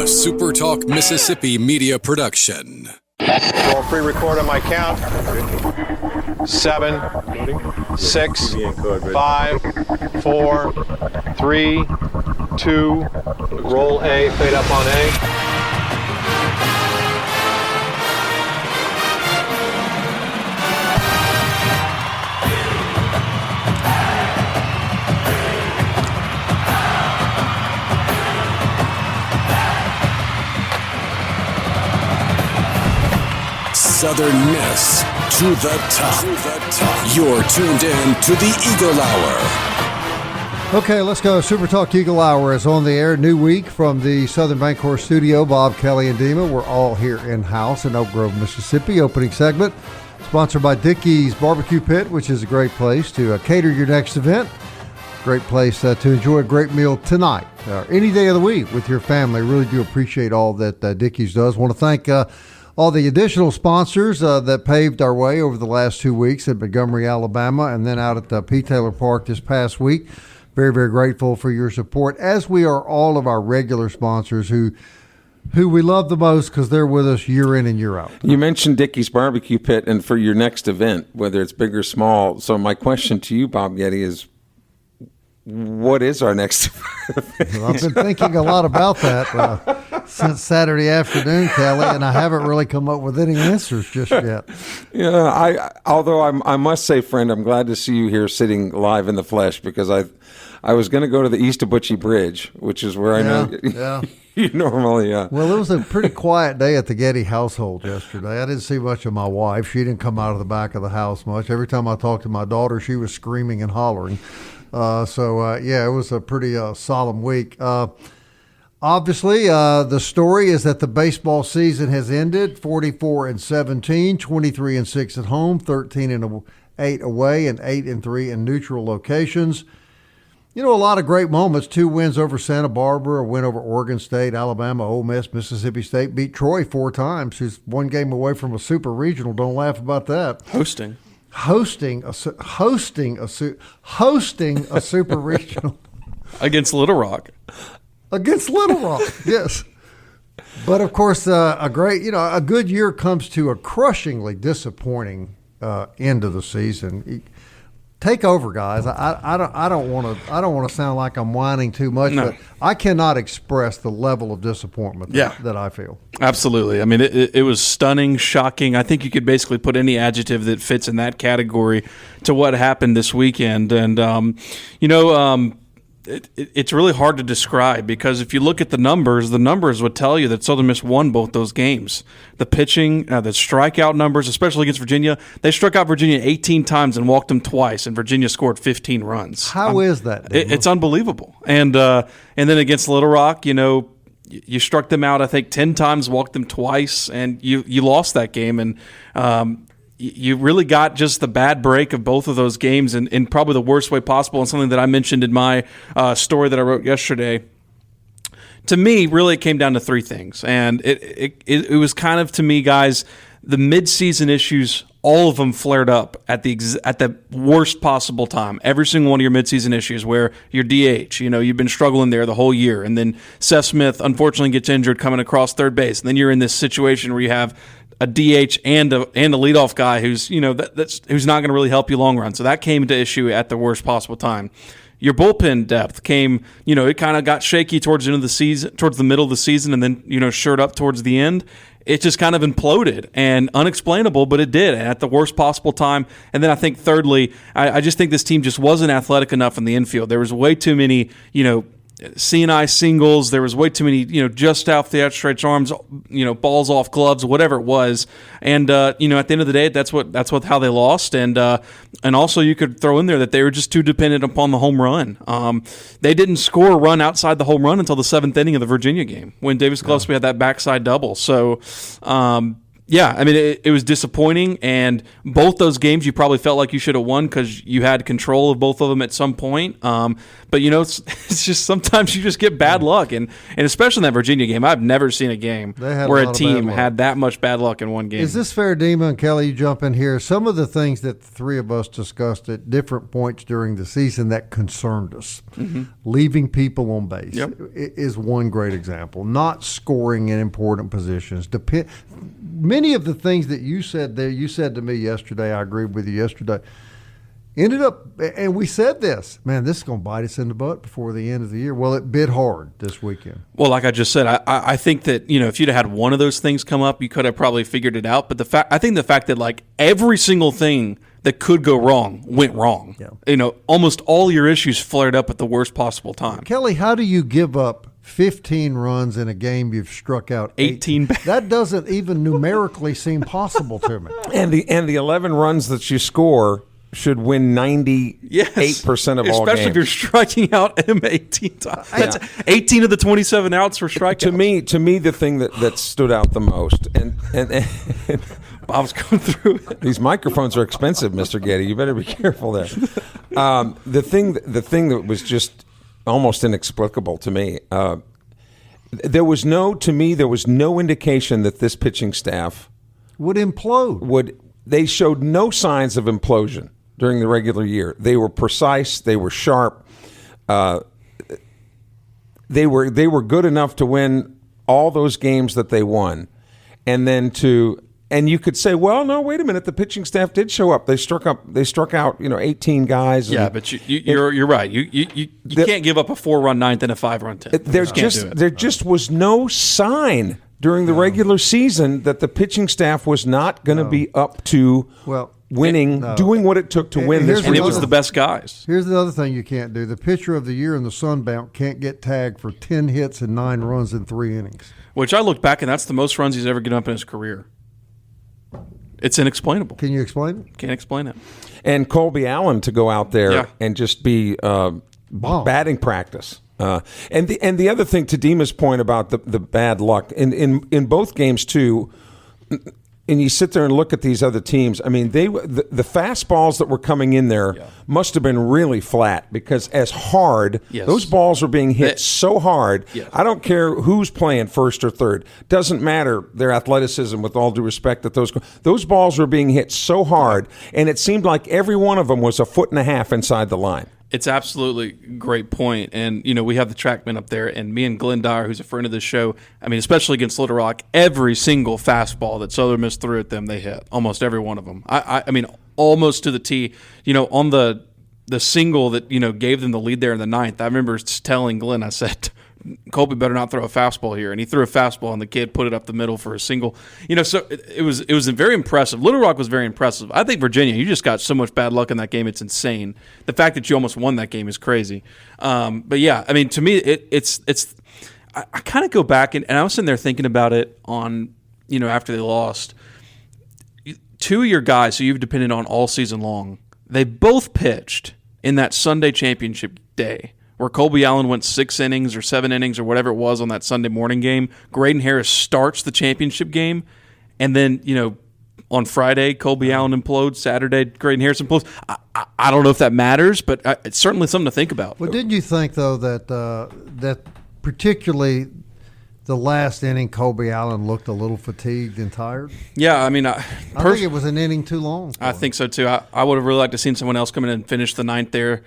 SuperTalk Mississippi media production. We'll pre-record on my count. 7, 6, 5, 4, 3, 2. Roll A, fade up on A. Southern Miss to the top. You're tuned in to the Eagle Hour. Okay, let's go. Super Talk Eagle Hour is on the air. New week from the Southern Bancorp studio. Bob, Kelly, and Dima. We're all here in-house in Oak Grove, Mississippi. Opening segment sponsored by Dickey's Barbecue Pit, which is a great place to cater your next event. Great place to enjoy a great meal tonight or any day of the week with your family. Really do appreciate all that Dickey's does. Want to thank all the additional sponsors that paved our way over the last 2 weeks at Montgomery, Alabama, and then out at P. Taylor Park this past week. Very, very grateful for your support, as we are all of our regular sponsors who we love the most because they're with us year in and year out. You mentioned Dickey's Barbecue Pit, and for your next event, whether it's big or small. So my question to you, Bob Getty, is what is our next event? Well, I've been thinking a lot about that since Saturday afternoon, Kelly, and I haven't really come up with any answers just yet. Yeah, although I must say, friend, I'm glad to see you here sitting live in the flesh, because I was going to go to the East of Butchie Bridge, which is where I know you normally. Well, it was a pretty quiet day at the Getty household yesterday. I didn't see much of my wife. She didn't come out of the back of the house much. Every time I talked to my daughter, she was screaming and hollering. It was a pretty solemn week. Obviously, the story is that the baseball season has ended. 44-17, 23-6 at home, 13-8 away, and 8-3 in neutral locations. You know, a lot of great moments. 2 wins over Santa Barbara, a win over Oregon State, Alabama, Ole Miss, Mississippi State. Beat Troy 4 times, who's 1 game away from a super regional. Don't laugh about that. Hosting a super regional against Little Rock. Against Little Rock, yes. But of course, a good year comes to a crushingly disappointing end of the season. Take over, guys. I don't want to sound like I'm whining too much, but I cannot express the level of disappointment that I feel. Absolutely. I mean, it was stunning, shocking. I think you could basically put any adjective that fits in that category to what happened this weekend. And it's really hard to describe, because if you look at the numbers would tell you that Southern Miss won both those games. The pitching, the strikeout numbers, especially against Virginia, they struck out Virginia 18 times and walked them twice, and Virginia scored 15 runs. How is that? It's unbelievable. And then against Little Rock, you struck them out, I think, 10 times, walked them twice, and you lost that game. And you really got just the bad break of both of those games in probably the worst way possible, and something that I mentioned in my story that I wrote yesterday. To me, really, it came down to 3 things. And it was kind of, to me, guys, the midseason issues, all of them flared up at the worst possible time. Every single one of your midseason issues, where your DH, you've been struggling there the whole year, and then Seth Smith unfortunately gets injured coming across third base, and then you're in this situation where you have a DH and a leadoff guy who's who's not going to really help you long run. So that came into issue at the worst possible time. Your bullpen depth came, it kind of got shaky towards the end of the season, towards the middle of the season, and then shored up towards the end. It just kind of imploded, and unexplainable, but it did, and at the worst possible time. And then I think thirdly, I just think this team just wasn't athletic enough in the infield. There was way too many, C&I singles. There was way too many, just off the outstretched arms, balls off gloves, whatever it was. And at the end of the day, that's how they lost. And also you could throw in there that they were just too dependent upon the home run. They didn't score a run outside the home run until the 7th inning of the Virginia game, when Davis Gillespie had that backside double. So Yeah, I mean, it was disappointing, and both those games you probably felt like you should have won because you had control of both of them at some point. But, it's just sometimes you just get bad luck, and especially in that Virginia game, I've never seen a game where a team had that much bad luck in one game. Is this fair, Dima and Kelly, you jump in here? Some of the things that the three of us discussed at different points during the season that concerned us, leaving people on base is one great example. Not scoring in important positions. Many of the things that you said there, you said to me yesterday, I agreed with you yesterday, ended up, and we said this, man, this is going to bite us in the butt before the end of the year. Well, it bit hard this weekend. Well, like I just said, I think that, if you'd have had one of those things come up, you could have probably figured it out. But I think the fact that, like, every single thing that could go wrong went wrong. Yeah. Almost all your issues flared up at the worst possible time. Kelly, how do you give up 15 runs in a game you've struck out 18? That doesn't even numerically seem possible to me. And the 11 runs that you score should win 98% of all games. Especially if you're striking out him 18 times. That's 18 of the 27 outs for strikeouts. To me, the thing that stood out the most, and Bob's going through it. These microphones are expensive, Mr. Getty. You better be careful there. The thing that was just almost inexplicable to me. There was no indication that this pitching staff would implode. They showed no signs of implosion during the regular year. They were precise. They were sharp. They were good enough to win all those games that they won, and you could say, well, no, wait a minute. The pitching staff did show up. They struck out 18 guys. Yeah, but you're right. You can't give up a 4-run ninth and a 5-run 10th. There just was no sign during the regular season that the pitching staff was not going to be up to winning, doing what it took to win this. And it was the best guys. Here's the other thing you can't do. The pitcher of the year in the Sun Belt can't get tagged for 10 hits and 9 runs in 3 innings. Which I look back, and that's the most runs he's ever given up in his career. It's inexplainable. Can you explain it? Can't explain it. And Colby Allen to go out there and just be batting practice. And the other thing, to Dima's point about the bad luck, in both games too, and you sit there and look at these other teams, I mean, the fastballs that were coming in there must have been really flat, because as hard, those balls were being hit so hard. Yes. I don't care who's playing first or third. Doesn't matter their athleticism, with all due respect, that those balls were being hit so hard, and it seemed like every one of them was 1.5 feet inside the line. It's absolutely great point. And, we have the TrackMan up there, and me and Glenn Dyer, who's a friend of the show, I mean, especially against Little Rock, every single fastball that Southern Miss threw at them, they hit. Almost every one of them. I mean, almost to the T. On the single that, gave them the lead there in the 9th, I remember telling Glenn, I said, Colby better not throw a fastball here. And he threw a fastball, and the kid put it up the middle for a single. So it was very impressive. Little Rock was very impressive. I think Virginia, you just got so much bad luck in that game. It's insane. The fact that you almost won that game is crazy. But yeah, I mean, to me, it's. I kind of go back, and I was sitting there thinking about it on, after they lost. 2 of your guys who you've depended on all season long, they both pitched in that Sunday championship day, where Colby Allen went 6 innings or 7 innings or whatever it was on that Sunday morning game. Graydon Harris starts the championship game, and then, on Friday, Colby Allen implodes. Saturday, Graydon Harris implodes. I don't know if that matters, but it's certainly something to think about. Well, didn't you think, though, that particularly the last inning, Colby Allen looked a little fatigued and tired? Yeah, I mean, I think it was an inning too long. I think so too. I would have really liked to seen someone else come in and finish the 9th there,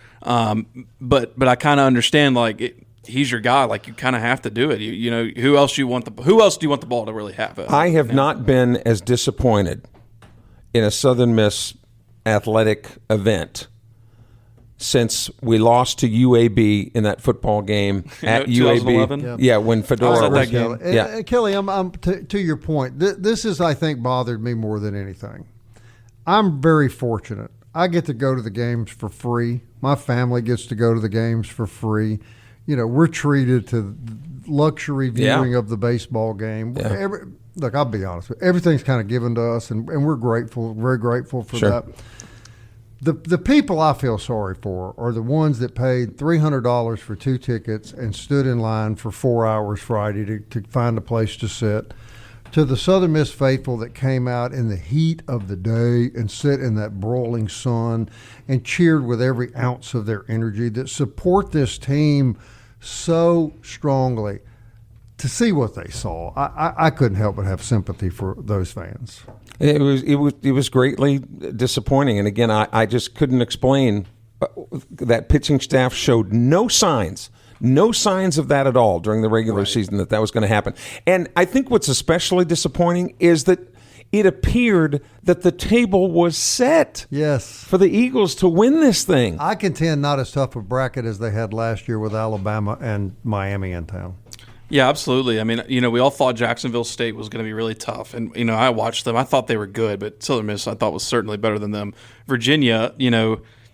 but I kind of understand, like, he's your guy. Like, you kind of have to do it. Who else do you want the ball to really have? I have not been as disappointed in a Southern Miss athletic event since we lost to UAB in that football game at UAB. Yeah, when Fedora was that game. And Kelly, I'm to your point. This is, I think, bothered me more than anything. I'm very fortunate. I get to go to the games for free. My family gets to go to the games for free. We're treated to luxury viewing of the baseball game. Yeah. Look, I'll be honest with you. Everything's kind of given to us, and we're grateful, very grateful for that. The people I feel sorry for are the ones that paid $300 for 2 tickets and stood in line for 4 hours Friday to find a place to sit. To the Southern Miss faithful that came out in the heat of the day and sit in that broiling sun and cheered with every ounce of their energy, that support this team so strongly, to see what they saw, I couldn't help but have sympathy for those fans. It was greatly disappointing, and again, I just couldn't explain that pitching staff showed no signs of that at all during the regular season that was going to happen. And I think what's especially disappointing is that it appeared that the table was set for the Eagles to win this thing. I contend not as tough a bracket as they had last year with Alabama and Miami in town. Yeah, absolutely. I mean, we all thought Jacksonville State was going to be really tough. And, I watched them. I thought they were good, but Southern Miss I thought was certainly better than them. Virginia,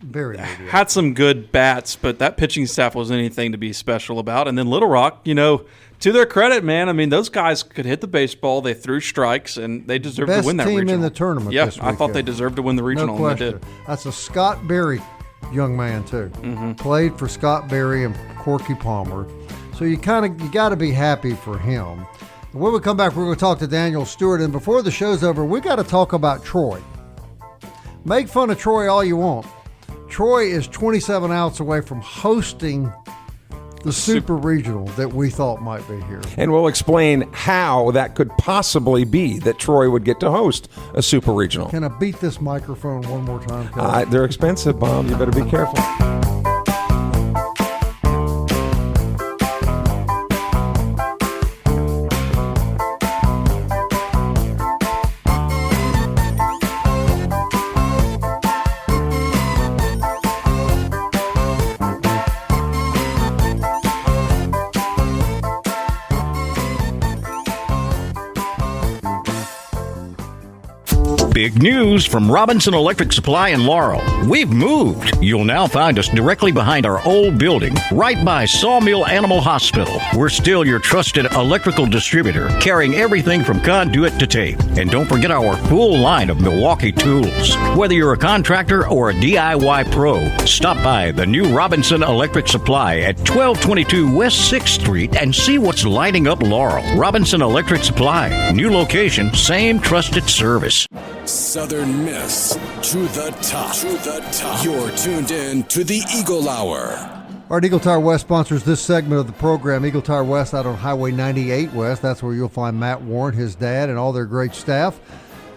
very had some good bats, but that pitching staff wasn't anything to be special about. And then Little Rock, to their credit, man, I mean, those guys could hit the baseball. They threw strikes, and they deserved to win that regional. Best team in the tournament this weekend. I thought they deserved to win the regional, no question. and they did. That's a Scott Berry young man, too. Mm-hmm. Played for Scott Berry and Corky Palmer. So you got to be happy for him. When we come back, we're going to talk to Daniel Stewart. And before the show's over, we got to talk about Troy. Make fun of Troy all you want. Troy is 27 outs away from hosting the Super Regional that we thought might be here. And we'll explain how that could possibly be that Troy would get to host a Super Regional. Can I beat this microphone one more time? They're expensive, Bob. You better be careful. Big news from Robinson Electric Supply in Laurel. We've moved. You'll now find us directly behind our old building, right by Sawmill Animal Hospital. We're still your trusted electrical distributor, carrying everything from conduit to tape. And don't forget our full line of Milwaukee tools. Whether you're a contractor or a DIY pro, stop by the new Robinson Electric Supply at 1222 West 6th Street and see what's lighting up Laurel. Robinson Electric Supply. New location, same trusted service. Southern Miss to the top. To the top. You're tuned in to the Eagle Hour. All right, Eagle Tire West sponsors this segment of the program. Eagle Tire West out on Highway 98 West. That's where you'll find Matt Warren, his dad, and all their great staff.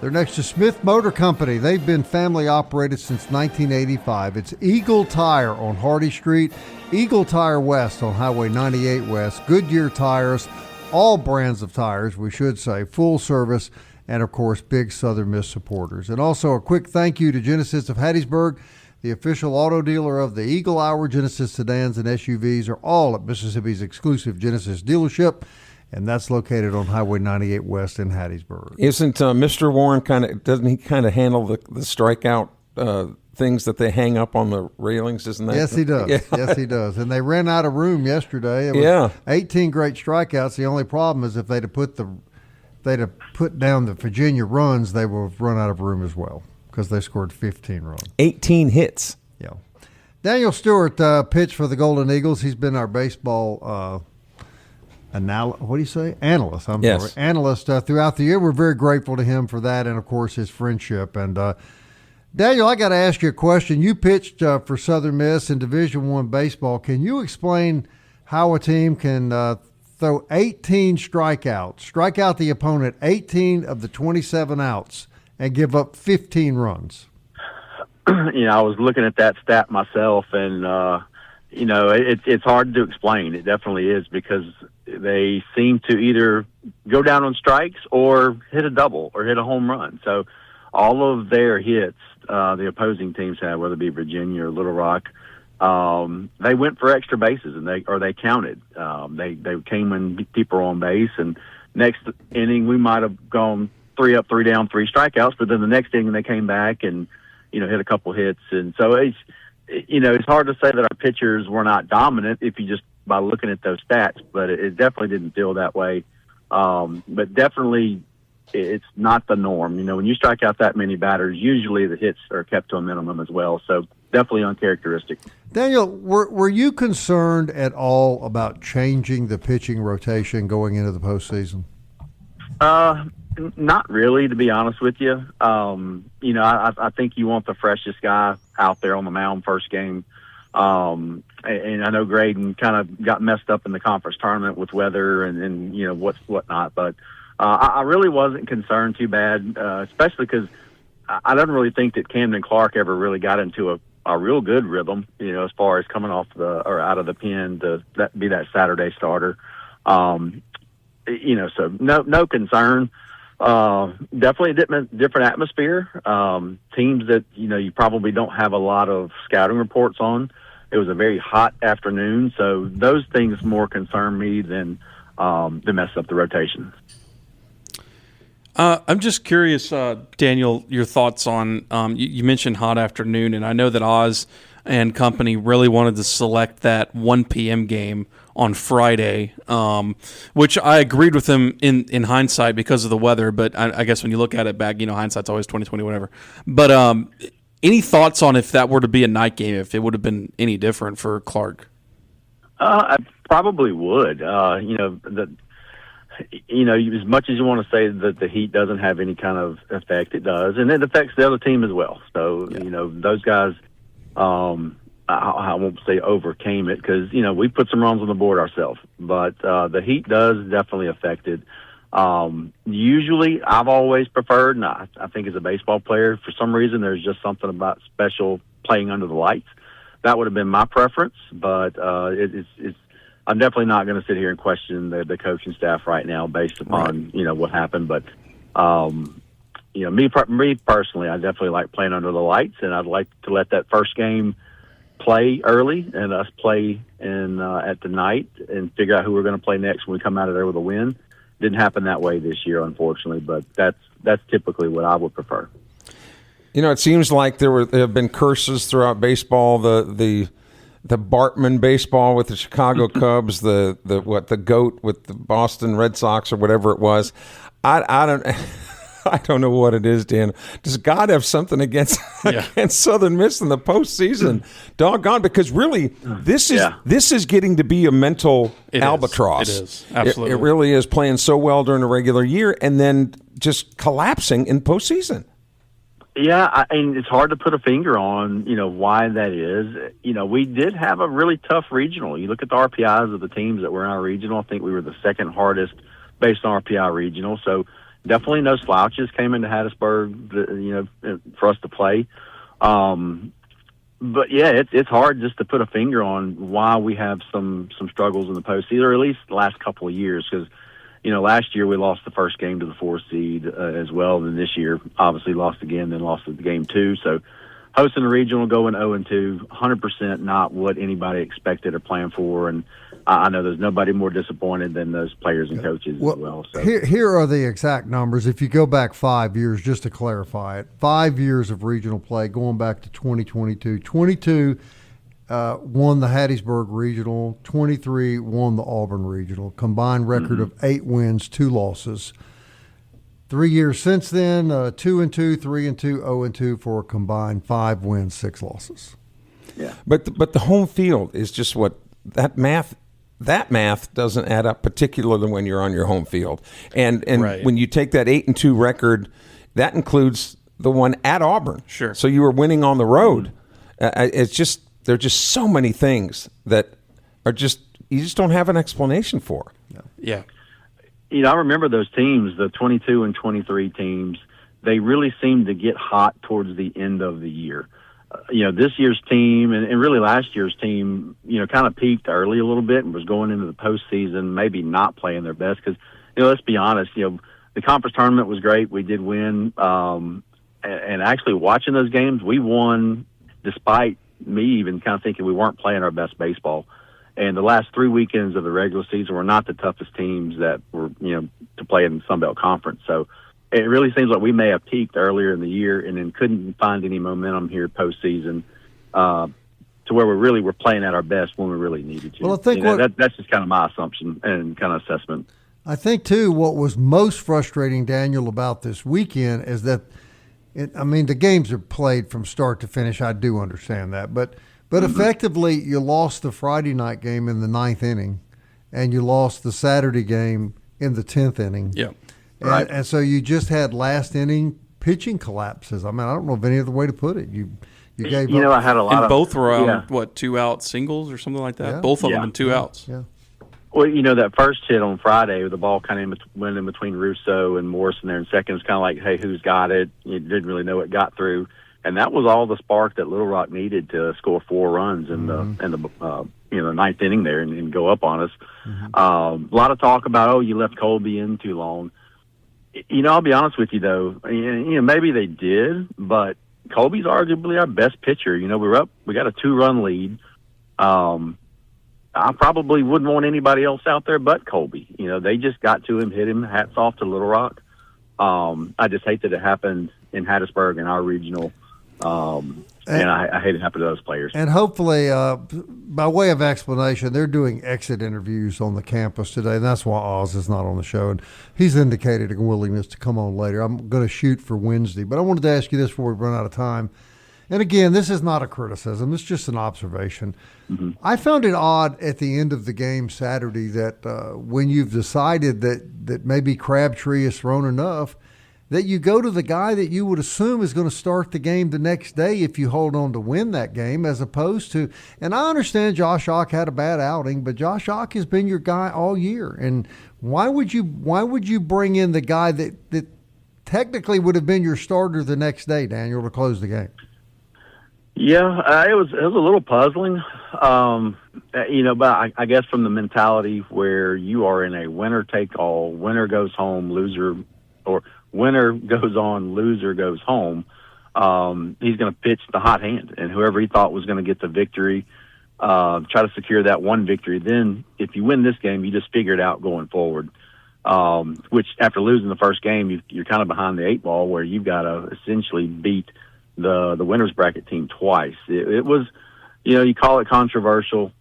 They're next to Smith Motor Company. They've been family operated since 1985. It's Eagle Tire on Hardy Street, Eagle Tire West on Highway 98 West. Goodyear tires, all brands of tires, we should say, full service, and, of course, big Southern Miss supporters. And also a quick thank you to Genesis of Hattiesburg, the official auto dealer of the Eagle Hour. Genesis sedans and SUVs are all at Mississippi's exclusive Genesis dealership, and that's located on Highway 98 West in Hattiesburg. Isn't Mr. Warren doesn't he handle the strikeout things that they hang up on the railings? Isn't that? Yes, he does. Yeah. Yes, he does. And they ran out of room yesterday. It was 18 great strikeouts. The only problem is if they'd have put down the Virginia runs, they would have run out of room as well because they scored 15 runs. 18 hits. Yeah. Daniel Stewart pitched for the Golden Eagles. He's been our baseball analyst. Sorry. Analyst throughout the year. We're very grateful to him for that and, of course, his friendship. And, Daniel, I got to ask you a question. You pitched for Southern Miss in Division I baseball. Can you explain how a team can throw 18 strikeouts, strike out the opponent 18 of the 27 outs, and give up 15 runs? I was looking at that stat myself, and, it's hard to explain. It definitely is because they seem to either go down on strikes or hit a double or hit a home run. So all of their hits the opposing teams had, whether it be Virginia or Little Rock, they went for extra bases and they counted. They came when people were on base, and next inning we might have gone 3 up, 3 down, 3 strikeouts, but then the next inning they came back and hit a couple hits, and so it's hard to say that our pitchers were not dominant if you just by looking at those stats, but it definitely didn't feel that way. But definitely it's not the norm. When you strike out that many batters, usually the hits are kept to a minimum as well. So definitely uncharacteristic. Daniel, were you concerned at all about changing the pitching rotation going into the postseason? Not really, to be honest with you. I think you want the freshest guy out there on the mound first game. And I know Graydon kind of got messed up in the conference tournament with weather and whatnot, but I really wasn't concerned too bad, especially because I don't really think that Camden Clark ever really got into a real good rhythm, as far as coming off out of the pen to be that Saturday starter. So no concern. Definitely a different atmosphere. Teams that, you probably don't have a lot of scouting reports on. It was a very hot afternoon, so those things more concern me than mess up the rotation. I'm just curious, Daniel, your thoughts on you mentioned hot afternoon, and I know that Oz and company really wanted to select that 1 p.m. game on Friday, which I agreed with them in hindsight because of the weather. But I guess when you look at it back, hindsight's always 20/20, whatever. But any thoughts on if that were to be a night game, if it would have been any different for Clark? I probably would. As much as you want to say that the heat doesn't have any kind of effect, it does, and it affects the other team as well. So those guys. I won't say overcame it because, we put some runs on the board ourselves, but the heat does definitely affect it. Usually I've always preferred, and I think as a baseball player, for some reason, there's just something about special playing under the lights. That would have been my preference, but I'm definitely not going to sit here and question the coaching staff right now based upon, what happened. But, me personally, I definitely like playing under the lights, and I'd like to let that first game play early and us play at the night and figure out who we're going to play next when we come out of there with a win. Didn't happen that way this year, unfortunately, but that's typically what I would prefer. It seems like there have been curses throughout baseball. The Bartman baseball with the Chicago Cubs, the GOAT with the Boston Red Sox or whatever it was. I don't know what it is, Dan. Does God have something against Southern Miss in the postseason? Doggone, because really, this is getting to be a mental albatross. It is. Absolutely. It really is, playing so well during a regular year and then just collapsing in postseason. Yeah, and it's hard to put a finger on, why that is. We did have a really tough regional. You look at the RPIs of the teams that were in our regional. I think we were the second hardest based on RPI regional. So definitely no slouches came into Hattiesburg, for us to play. But yeah, it's hard just to put a finger on why we have some struggles in the postseason, or at least the last couple of years. Because last year we lost the first game to the 4th seed as well, and this year obviously lost again, then lost the game 2. So hosting a regional, going 0-2, 100% not what anybody expected or planned for, and I know there's nobody more disappointed than those players and coaches as well. So here are the exact numbers. If you go back 5 years, just to clarify it, 5 years of regional play going back to 2022. 22 won the Hattiesburg Regional. 23 won the Auburn Regional. Combined record of 8 wins, 2 losses. 3 years since then, 2-2, 3-2, 0-2 for a combined 5 wins, 6 losses. Yeah, but the home field is just what that math doesn't add up, particularly when you're on your home field. And right. When you take that 8-2 record, that includes the one at Auburn. Sure. So you were winning on the road. It's just there are just so many things that are just you just don't have an explanation for. Yeah. I remember those teams, the 22 and 23 teams. They really seemed to get hot towards the end of the year. This year's team and really last year's team, kind of peaked early a little bit and was going into the postseason, maybe not playing their best because, let's be honest, the conference tournament was great. We did win. And actually watching those games, we won despite me even kind of thinking we weren't playing our best baseball. And the last 3 weekends of the regular season were not the toughest teams that were, to play in the Sun Belt Conference. So it really seems like we may have peaked earlier in the year and then couldn't find any momentum here postseason to where we were playing at our best when we really needed to. Well, I think that's just kind of my assumption and kind of assessment. I think, too, what was most frustrating, Daniel, about this weekend is that, the games are played from start to finish. I do understand that. But effectively, you lost the Friday night game in the 9th inning, and you lost the Saturday game in the 10th inning. Yeah. And so you just had last inning pitching collapses. I mean, I don't know of any other way to put it. You gave up. I had a lot and of both were 2 out singles or something like that. Yeah. Both of them in 2 outs. Yeah. Well, that first hit on Friday, the ball kind of went in between Russo and Morrison there in second. It's kind of like, hey, who's got it? You didn't really know it got through, and that was all the spark that Little Rock needed to score 4 runs in the ninth inning there and go up on us. A lot of talk about, you left Colby in too long. I'll be honest with you though. Maybe they did, but Colby's arguably our best pitcher. We got a 2-run lead. I probably wouldn't want anybody else out there but Colby. They just got to him, hit him. Hats off to Little Rock. I just hate that it happened in Hattiesburg in our regional. And I hate it happened to those players. And hopefully, by way of explanation, they're doing exit interviews on the campus today, and that's why Oz is not on the show. And he's indicated a willingness to come on later. I'm going to shoot for Wednesday. But I wanted to ask you this before we run out of time. And again, this is not a criticism. It's just an observation. I found it odd at the end of the game Saturday that when you've decided that maybe Crabtree has thrown enough, that you go to the guy that you would assume is going to start the game the next day if you hold on to win that game, as opposed to – and I understand Josh Ock had a bad outing, but Josh Ock has been your guy all year. And why would you bring in the guy that technically would have been your starter the next day, Daniel, to close the game? Yeah, it was a little puzzling, but I guess from the mentality where you are in a winner-take-all, winner goes home, loser – or – winner goes on, loser goes home. He's going to pitch the hot hand, and whoever he thought was going to get the victory, try to secure that one victory. Then if you win this game, you just figure it out going forward, which after losing the first game, you're kind of behind the 8 ball where you've got to essentially beat the winner's bracket team twice. It was, you call it controversial.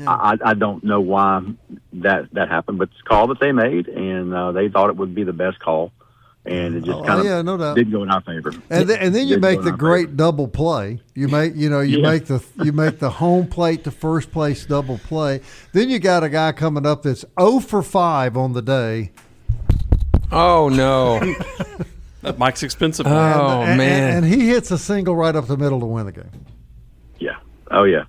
I don't know why that happened, but it's a call that they made, and they thought it would be the best call, and it just did go in our favor. And then you make the great double play. You make make the home plate to first place double play. Then you got a guy coming up that's 0 for 5 on the day. Oh no. That Mike's expensive. Oh man. And he hits a single right up the middle to win the game. Yeah. Oh yeah.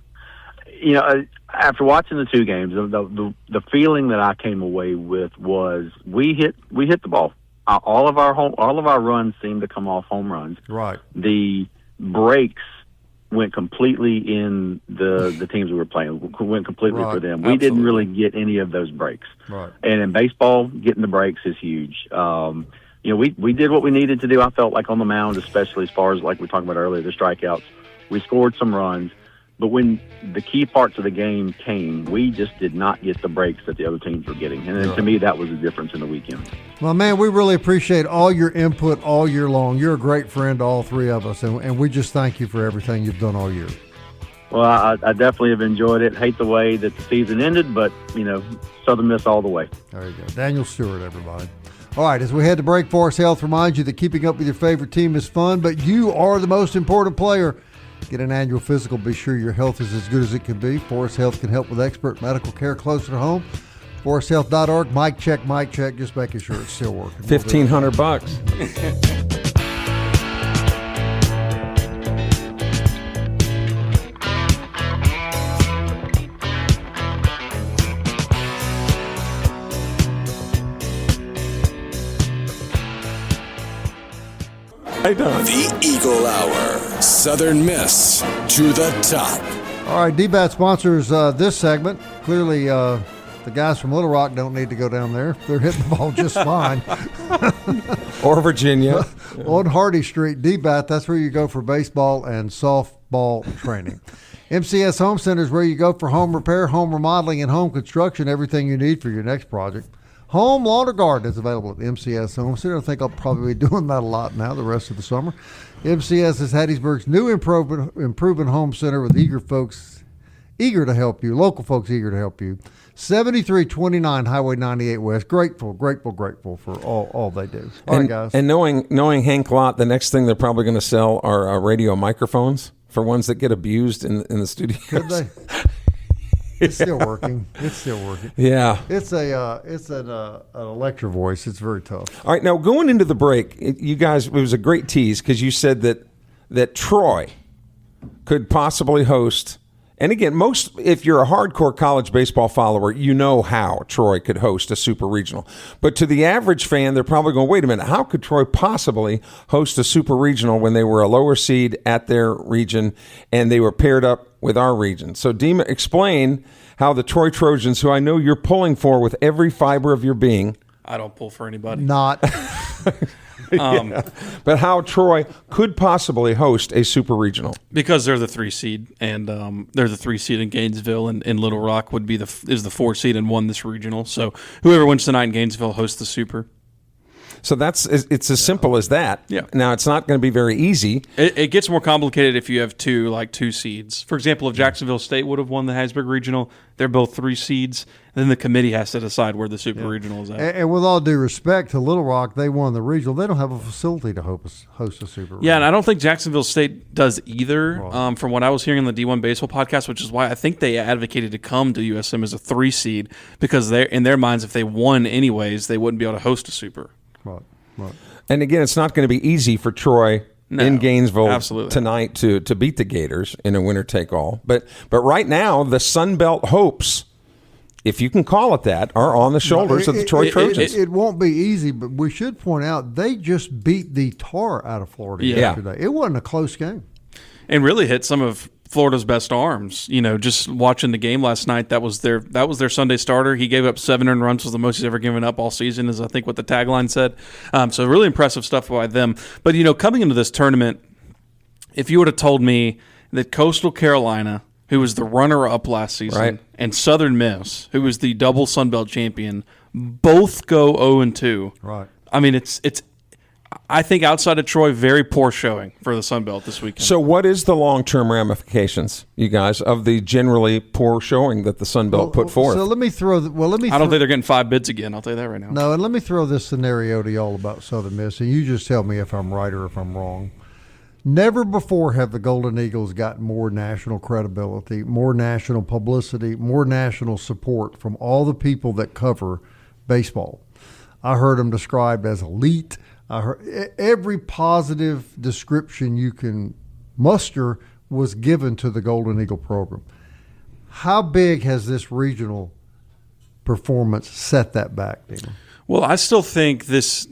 After watching the 2 games, the feeling that I came away with was we hit the ball. All of our runs seemed to come off home runs. Right. The breaks went completely in the teams we were playing. Went completely for them. We didn't really get any of those breaks. Right. And in baseball, getting the breaks is huge. We did what we needed to do. I felt like on the mound, especially as far as like we talked about earlier, the strikeouts. We scored some runs. But when the key parts of the game came, we just did not get the breaks that the other teams were getting. And to me, that was the difference in the weekend. Well, man, we really appreciate all your input all year long. You're a great friend to all 3 of us, and we just thank you for everything you've done all year. Well, I definitely have enjoyed it. Hate the way that the season ended, but, Southern Miss all the way. There you go. Daniel Stewart, everybody. All right, as we head to break, Forest Health reminds you that keeping up with your favorite team is fun, but you are the most important player. Get an annual physical. Be sure your health is as good as it can be. Forest Health can help with expert medical care closer to home. ForestHealth.org. Mic check. Just making sure it's still working. $1,500. The Eagle Hour. Southern Miss to the top. All right, DBAT sponsors this segment. Clearly, the guys from Little Rock don't need to go down there. They're hitting the ball just fine. Or Virginia. On Hardy Street, DBAT, that's where you go for baseball and softball training. MCS Home Center is where you go for home repair, home remodeling, and home construction, everything you need for your next project. Home, lawn, or garden is available at MCS Home Center. I think I'll probably be doing that a lot now the rest of the summer. MCS is Hattiesburg's new improvement home center with eager folks eager to help you, local folks eager to help you. 7329 Highway 98 West. Grateful for all they do. All right, guys. And knowing Hank Lott, the next thing they're probably going to sell are radio microphones for ones that get abused in the studios. Could they? It's still working. It's still working. Yeah. It's an electro voice. It's very tough. All right, now going into the break, you guys, it was a great tease because you said that Troy could possibly host. And again, if you're a hardcore college baseball follower, you know how Troy could host a super regional. But to the average fan, they're probably going, wait a minute, how could Troy possibly host a super regional when they were a lower seed at their region and they were paired up with our region? So, Dima, explain how the Troy Trojans, who I know you're pulling for with every fiber of your being. I don't pull for anybody. Not. But how Troy could possibly host a super regional. Because they're the 3 seed, and they're the 3 seed in Gainesville, and Little Rock is the 4 seed and won this regional. So whoever wins tonight in Gainesville hosts the super. So it's as simple as that. Yeah. Now, it's not going to be very easy. It gets more complicated if you have two seeds. For example, if Jacksonville State would have won the Hattiesburg Regional, they're both 3 seeds. Then the committee has to decide where the Super Regional is at. And with all due respect to Little Rock, they won the regional. They don't have a facility to host a Super Regional. Yeah, and I don't think Jacksonville State does either. Right. From what I was hearing on the D1 Baseball podcast, which is why I think they advocated to come to USM as a 3 seed, because in their minds, if they won anyways, they wouldn't be able to host a Super. Right. And again, it's not going to be easy for Troy in Gainesville tonight to beat the Gators in a winner-take-all. But right now, the Sun Belt hopes, if you can call it that, are on the shoulders of the Troy Trojans. It won't be easy, but we should point out they just beat the tar out of Florida yesterday. It wasn't a close game. And really hit some of Florida's best arms. You know, just watching the game last night, that was their Sunday starter. He gave up 7 earned runs, was the most he's ever given up all season, is I think what the tagline said. So really impressive stuff by them. But, you know, coming into this tournament, if you would have told me that Coastal Carolina, who was the runner-up last season, and Southern Miss, who was the double Sun Belt champion, both go 0-2. Right. I mean, it's I think outside of Troy, very poor showing for the Sun Belt this weekend. So what is the long-term ramifications, you guys, of the generally poor showing that the Sun Belt put forth? So let me throw. I don't think they're getting 5 bids again. I'll tell you that right now. No, and let me throw this scenario to y'all about Southern Miss, and you just tell me if I'm right or if I'm wrong. Never before have the Golden Eagles gotten more national credibility, more national publicity, more national support from all the people that cover baseball. I heard them described as elite. I heard every positive description you can muster was given to the Golden Eagle program. How big has this regional performance set that back, Dina? Well, I still think this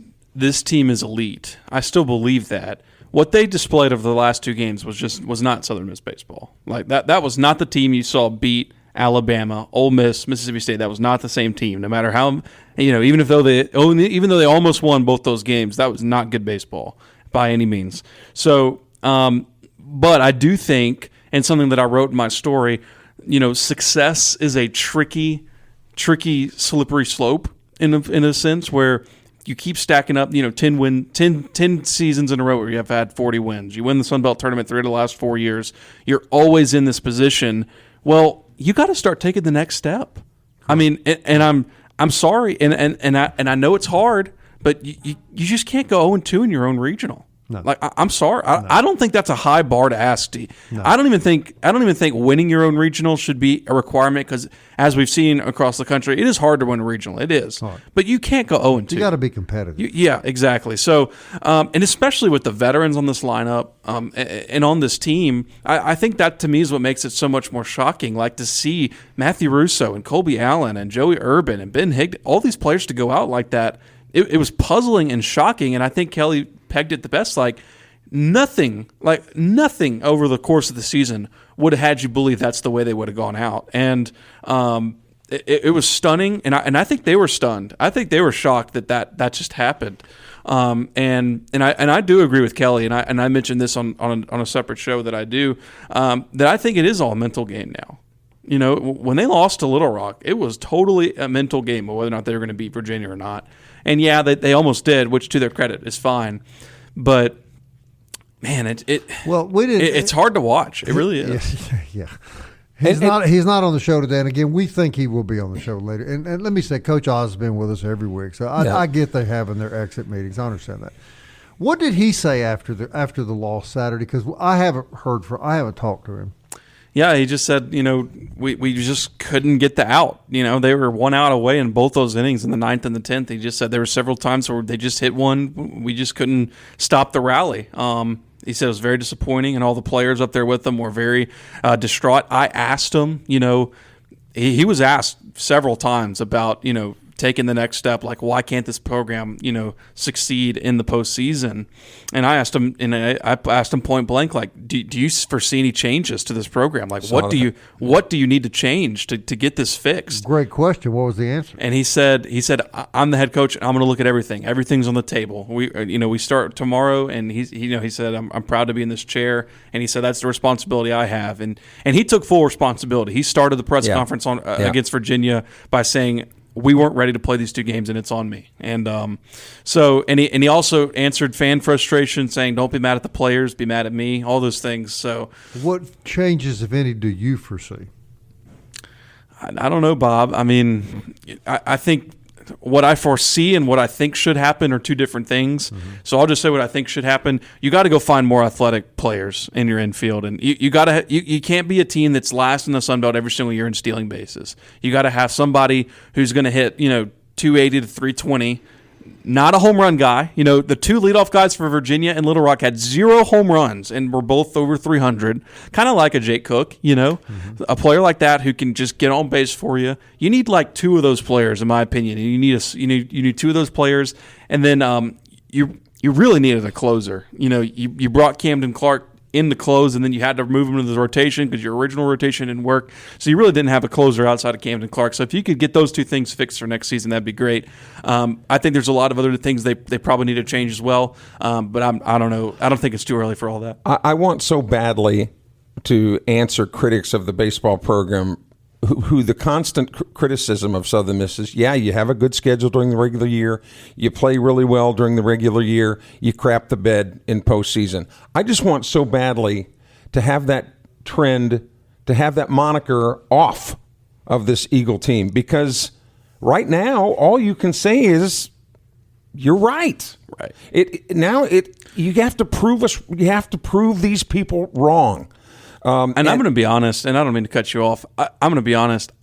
team is elite. I still believe that. What they displayed over the last 2 games was not Southern Miss baseball. Like that was not the team you saw beat Alabama, Ole Miss, Mississippi State. That was not the same team. No matter how, even though they almost won both those games, that was not good baseball by any means. So, but I do think, and something that I wrote in my story, success is a tricky, slippery slope in a sense where you keep stacking up, 10 seasons in a row where you have had 40 wins. You win the Sun Belt tournament 3 of the last 4 years. You're always in this position. Well, you got to start taking the next step. I mean, and I'm sorry, and I know it's hard, but you just can't go 0-2 in your own regional. No. Like I'm sorry, I don't think that's a high bar to ask. No. I don't even think winning your own regional should be a requirement because, as we've seen across the country, it is hard to win a regional. It is, but you can't go 0-2. You got to be competitive. Yeah, exactly. So, and especially with the veterans on this lineup and on this team, I think that to me is what makes it so much more shocking. Like to see Matthew Russo and Colby Allen and Joey Urban and Ben Higdon, all these players to go out like that. It was puzzling and shocking, and I think Kelly pegged it the best. Like nothing over the course of the season would have had you believe that's the way they would have gone out. And it was stunning, and I think they were stunned. I think they were shocked that just happened. And I do agree with Kelly, and I mentioned this on a separate show that I do, that I think it is all a mental game now. When they lost to Little Rock, it was totally a mental game of whether or not they were going to beat Virginia or not. And yeah, they almost did, which to their credit is fine. But man, it's hard to watch. It really is. Yeah. He's not on the show today, and again, we think he will be on the show later. And let me say, Coach Oz has been with us every week, so I get they having their exit meetings. I understand that. What did he say after the loss Saturday? Because I haven't talked to him. Yeah, he just said, we just couldn't get the out. They were 1 out away in both those innings in the 9th and the 10th. He just said there were several times where they just hit one. We just couldn't stop the rally. He said it was very disappointing, and all the players up there with him were very distraught. I asked him, he was asked several times about, taking the next step, like why can't this program, succeed in the postseason? And I asked him, point blank, like, do you foresee any changes to this program? Like, what do you need to change to get this fixed? Great question. What was the answer? And he said, I'm the head coach. I'm going to look at everything. Everything's on the table. We start tomorrow, and he said, I'm proud to be in this chair. And he said that's the responsibility I have. And he took full responsibility. He started the press conference against Virginia by saying, we weren't ready to play these 2 games, and it's on me. And he also answered fan frustration, saying, "Don't be mad at the players, be mad at me." All those things. So, what changes, if any, do you foresee? I don't know, Bob. I mean, I think what I foresee and what I think should happen are 2 different things. Mm-hmm. So I'll just say what I think should happen. You got to go find more athletic players in your infield, and you got to. You can't be a team that's last in the Sun Belt every single year in stealing bases. You got to have somebody who's going to hit 280 to 320. Not a home run guy. The 2 leadoff guys for Virginia and Little Rock had 0 home runs and were both over 300. Kind of like a Jake Cook, Mm-hmm. A player like that who can just get on base for you. You need like 2 of those players, in my opinion. And you need 2 of those players, and then you really needed a closer. You brought Camden Clark in the close, and then you had to move him to the rotation because your original rotation didn't work. So you really didn't have a closer outside of Camden Clark. So if you could get those 2 things fixed for next season, that'd be great. I think there's a lot of other things they probably need to change as well. But I don't know. I don't think it's too early for all that. I want so badly to answer critics of the baseball program who the constant criticism of Southern Miss is, you have a good schedule during the regular year, you play really well during the regular year, you crap the bed in postseason. I just want so badly to have that trend, to have that moniker off of this Eagle team, because right now all you can say is you're right. Right. You have to prove these people wrong. And I'm going to be honest, and I don't mean to cut you off. I'm going to be honest.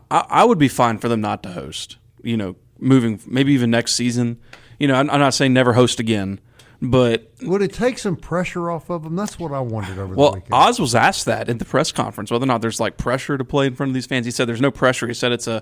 I would be fine for them not to host. Moving maybe even next season. I'm not saying never host again, but would it take some pressure off of them? That's what I wondered over the weekend. Oz was asked that in the press conference, whether or not there's like pressure to play in front of these fans. He said there's no pressure. He said it's a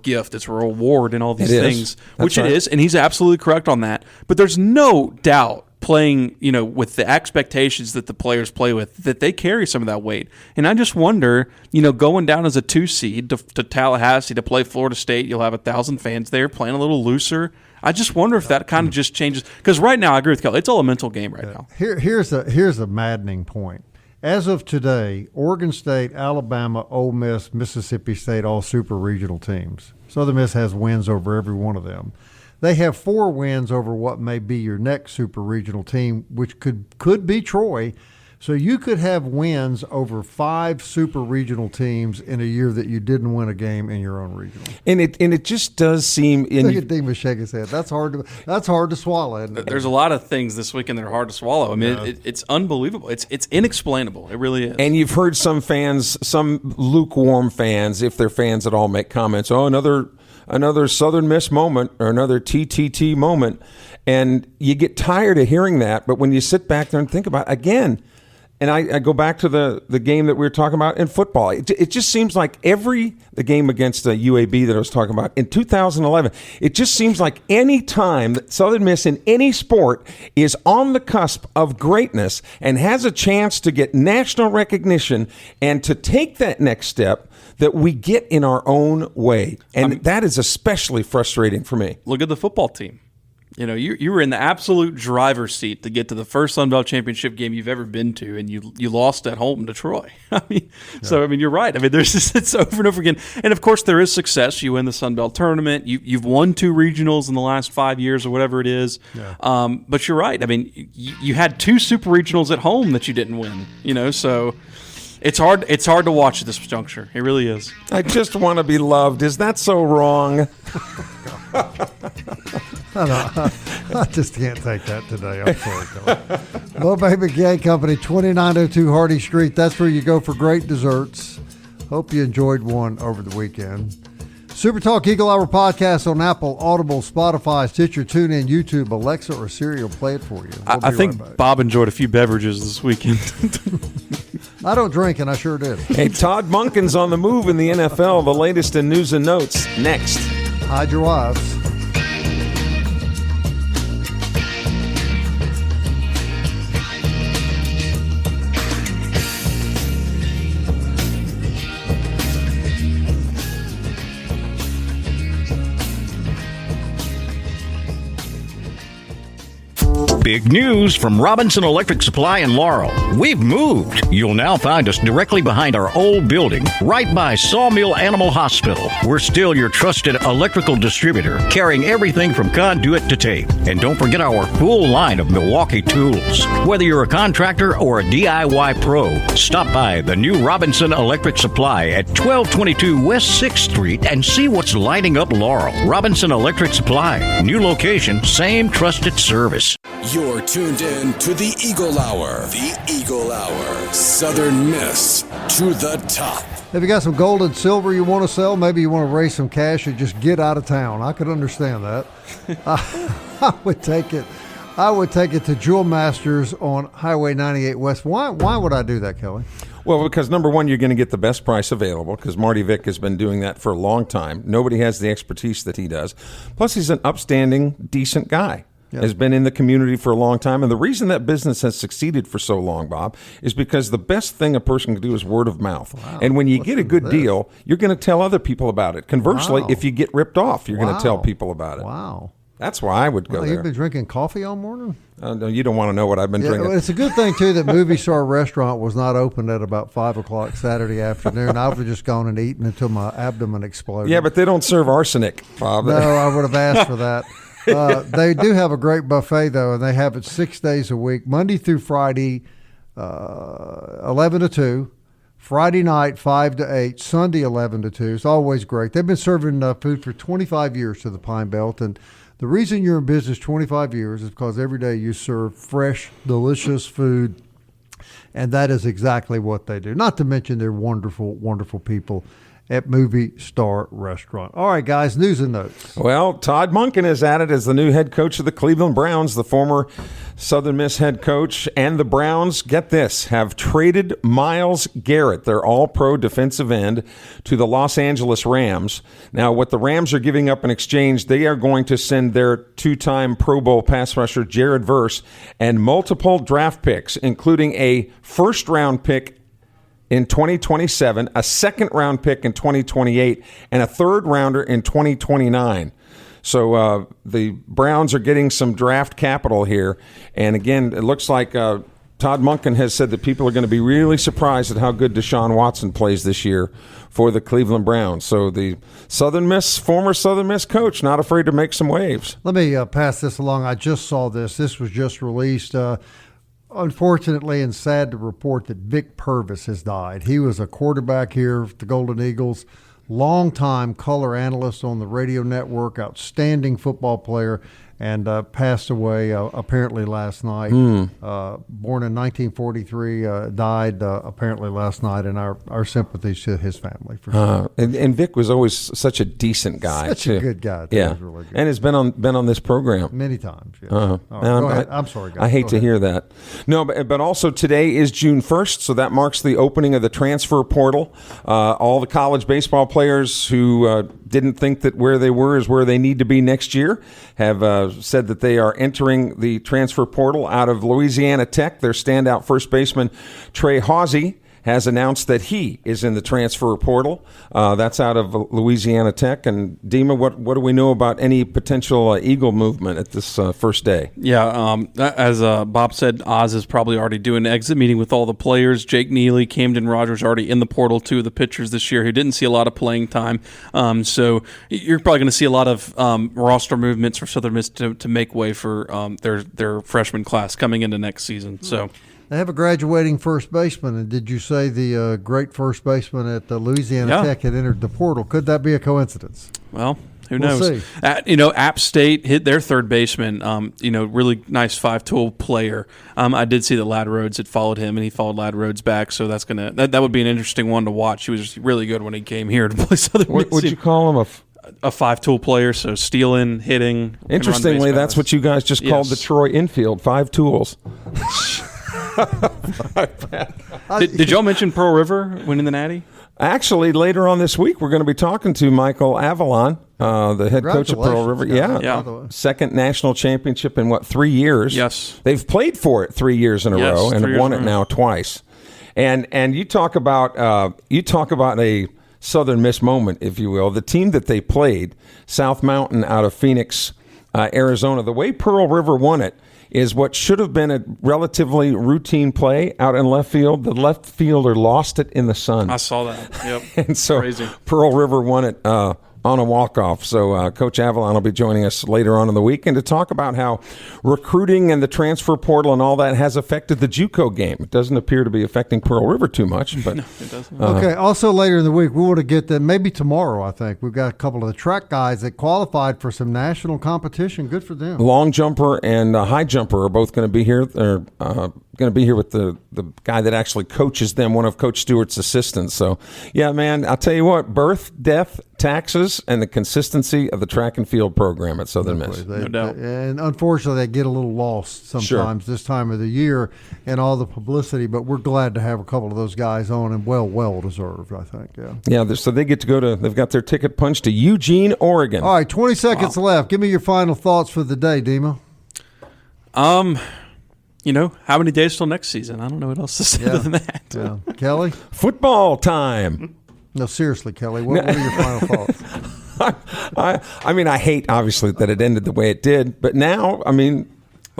gift, it's a reward, and all these things, which it is, and he's absolutely correct on that. But there's no doubt, playing, with the expectations that the players play with, that they carry some of that weight. And I just wonder, going down as a 2 seed to Tallahassee to play Florida State, you'll have 1,000 fans there playing a little looser. I just wonder if that kind of just changes. Because right now, I agree with Kelly, it's all a mental game right now. Here's a maddening point. As of today, Oregon State, Alabama, Ole Miss, Mississippi State, all super regional teams. Southern Miss has wins over every one of them. They have 4 wins over what may be your next super regional team, which could be Troy. So you could have wins over 5 super regional teams in a year that you didn't win a game in your own regional. And it just does seem. Look at Dima shake his head. That's hard to swallow, isn't it? There's a lot of things this weekend that are hard to swallow. I mean, it's unbelievable. It's inexplainable. It really is. And you've heard some fans, some lukewarm fans, if they're fans at all, make comments. Oh, another Southern Miss moment or another TTT moment. And you get tired of hearing that. But when you sit back there and think about it, again, and I go back to the game that we were talking about in football. It just seems like the game against the UAB that I was talking about in 2011, it just seems like any time that Southern Miss in any sport is on the cusp of greatness and has a chance to get national recognition and to take that next step, that we get in our own way. And that is especially frustrating for me. Look at the football team. You were in the absolute driver's seat to get to the first Sun Belt championship game you've ever been to, and you lost at home to Troy. So you're right. I mean, it's over and over again. And of course, there is success. You win the Sun Belt tournament. You've won 2 regionals in the last 5 years or whatever it is. Yeah. But you're right. I mean, you had 2 super regionals at home that you didn't win. So it's hard. It's hard to watch at this juncture. It really is. I just want to be loved. Is that so wrong? I just can't take that today. I'm sorry, Kelly. Bo Baby Gay Company, 2902 Hardy Street. That's where you go for great desserts. Hope you enjoyed one over the weekend. SuperTalk Eagle Hour podcast on Apple, Audible, Spotify, Stitcher, TuneIn, YouTube, Alexa, or Siri will play it for you. I think right Bob enjoyed a few beverages this weekend. I don't drink, and I sure did. Hey, Todd Monken's on the move in the NFL. The latest in news and notes next. Hide your wives. Big news from Robinson Electric Supply in Laurel. We've moved. You'll now find us directly behind our old building, right by Sawmill Animal Hospital. We're still your trusted electrical distributor, carrying everything from conduit to tape. And don't forget our full line of Milwaukee tools. Whether you're a contractor or a DIY pro, stop by the new Robinson Electric Supply at 1222 West 6th Street and see what's lighting up Laurel. Robinson Electric Supply. New location, same trusted service. You're tuned in to the Eagle Hour. The Eagle Hour. Southern Miss to the top. If you got some gold and silver you want to sell, maybe you want to raise some cash and just get out of town. I could understand that. I would take it. I would take it to Jewel Masters on Highway 98 West. Why would I do that, Kelly? Well, because number one, you're going to get the best price available because Marty Vick has been doing that for a long time. Nobody has the expertise that he does. Plus, he's an upstanding, decent guy. Yep. Has been in the community for a long time. And the reason that business has succeeded for so long, Bob, is because the best thing a person can do is word of mouth. Wow. And when you get a good deal, you're going to tell other people about it. Conversely, if you get ripped off, you're going to tell people about it. Wow. That's why I would go there. You've been drinking coffee all morning? No, you don't want to know what I've been drinking. It's a good thing, too, that Movie Star Restaurant was not open at about 5 o'clock Saturday afternoon. I would have just gone and eaten until my abdomen exploded. Yeah, but they don't serve arsenic, Bob. No, I would have asked for that. They do have a great buffet, though, and they have it 6 days a week, Monday through Friday, 11 to 2, Friday night, 5 to 8, Sunday, 11 to 2. It's always great. They've been serving food for 25 years to the Pine Belt, and the reason you're in business 25 years is because every day you serve fresh, delicious food, and that is exactly what they do. Not to mention they're wonderful, wonderful people at Movie Star Restaurant. All right, guys, news and notes. Well, Todd Monken is added as the new head coach of the Cleveland Browns. The former Southern Miss head coach and the Browns, get this, have traded Myles Garrett, their all-pro defensive end, to the Los Angeles Rams. Now, what the Rams are giving up in exchange, they are going to send their two-time Pro Bowl pass rusher Jared Verse and multiple draft picks, including a first-round pick in 2027, a second-round pick in 2028, and a third-rounder in 2029. So the Browns are getting some draft capital here. And, again, it looks like Todd Monken has said that people are going to be really surprised at how good Deshaun Watson plays this year for the Cleveland Browns. So the former Southern Miss coach, not afraid to make some waves. Let me pass this along. I just saw this. This was just released. Unfortunately, and sad to report that Vic Purvis has died. He was a quarterback here at the Golden Eagles, longtime color analyst on the radio network, outstanding football player, and passed away apparently last night. Born in 1943, died apparently last night, and our sympathies to his family. For sure. And Vic was always such a decent guy. Such a good guy. Yeah, really good. And has been on this program many times. Yes. Go ahead. I'm sorry, guys. I hate to hear that. No, but also today is June 1st, so that marks the opening of the transfer portal. All the college baseball players who didn't think that where they were is where they need to be next year have said that they are entering the transfer portal. Out of Louisiana Tech, their standout first baseman Trey Hawsey has announced that he is in the transfer portal. That's out of Louisiana Tech. And Dima, what do we know about any potential Eagle movement at this first day? Yeah, as Bob said, Oz is probably already doing an exit meeting with all the players. Jake Neely, Camden Rogers already in the portal, two of the pitchers this year who didn't see a lot of playing time. So you're probably going to see a lot of roster movements for Southern Miss to make way for their freshman class coming into next season. So. They have a graduating first baseman, and did you say the great first baseman at Louisiana Tech had entered the portal? Could that be a coincidence? Well, Who knows? We'll see. App State hit their third baseman. Really nice 5-tool player. I did see that Ladd Rhodes had followed him, and he followed Ladd Rhodes back. So that would be an interesting one to watch. He was really good when he came here to play Southern Miss. Would you call him a 5-tool player? So stealing, hitting. Interestingly, that's what you guys just called the Troy infield, 5 tools. Did y'all mention Pearl River winning the Natty? Actually, later on this week, we're going to be talking to Michael Avalon, the head coach of Pearl River. Yeah. Second national championship in 3 years? Yes. They've played for it 3 years in a row and have won it now twice. And you talk about a Southern Miss moment, if you will. The team that they played, South Mountain out of Phoenix, Arizona. The way Pearl River won it is what should have been a relatively routine play out in left field. The left fielder lost it in the sun. I saw that. Yep. And so Crazy. Pearl River won it on a walk-off. So Coach Avalon will be joining us later on in the week and to talk about how recruiting and the transfer portal and all that has affected the JUCO game. It doesn't appear to be affecting Pearl River too much. But no, it doesn't. Okay, also later in the week, we want to get that maybe tomorrow, I think. We've got a couple of the track guys that qualified for some national competition. Good for them. Long jumper and high jumper are both going to be here. They're going to be here with the guy that actually coaches them, one of Coach Stewart's assistants. So, yeah, man, I'll tell you what, birth, death, taxes, and the consistency of the track and field program at Southern Miss. No doubt. And unfortunately, they get a little lost sometimes this time of the year and all the publicity, but we're glad to have a couple of those guys on and well deserved, I think. Yeah, so they get to they've got their ticket punched to Eugene, Oregon. All right, 20 seconds left. Give me your final thoughts for the day, Dima. How many days till next season? I don't know what else to say other than that. Yeah. Kelly? Football time. No, seriously, Kelly, what are your final thoughts? I hate, obviously, that it ended the way it did, but now,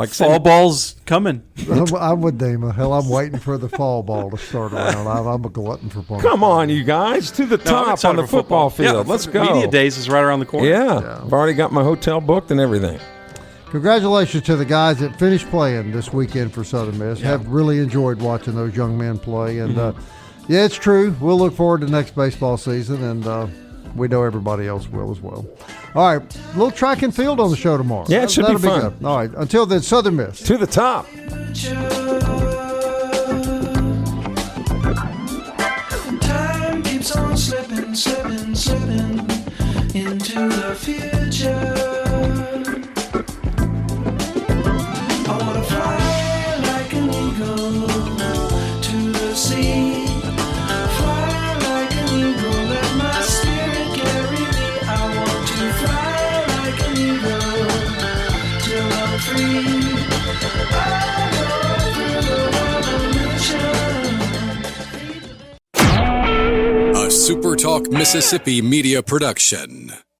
fall ball's coming. I'm with Dima. Hell, I'm waiting for the fall ball to start around. I'm a glutton for punishment. Come on, you guys, to the top on the football field. Yeah, let's go. Media Days is right around the corner. Yeah, I've already got my hotel booked and everything. Congratulations to the guys that finished playing this weekend for Southern Miss. Yeah. Have really enjoyed watching those young men play. And, yeah, it's true. We'll look forward to next baseball season, and we know everybody else will as well. All right, a little track and field on the show tomorrow. Yeah, it should be fun. Good. All right, until then, Southern Miss. To the top. Time keeps on slipping into the future. I wanna fly like an eagle to the sea. Fly like an eagle, let my spirit carry me. I want to fly like an eagle till I'm free. I go through the revolution. A SuperTalk Mississippi media production.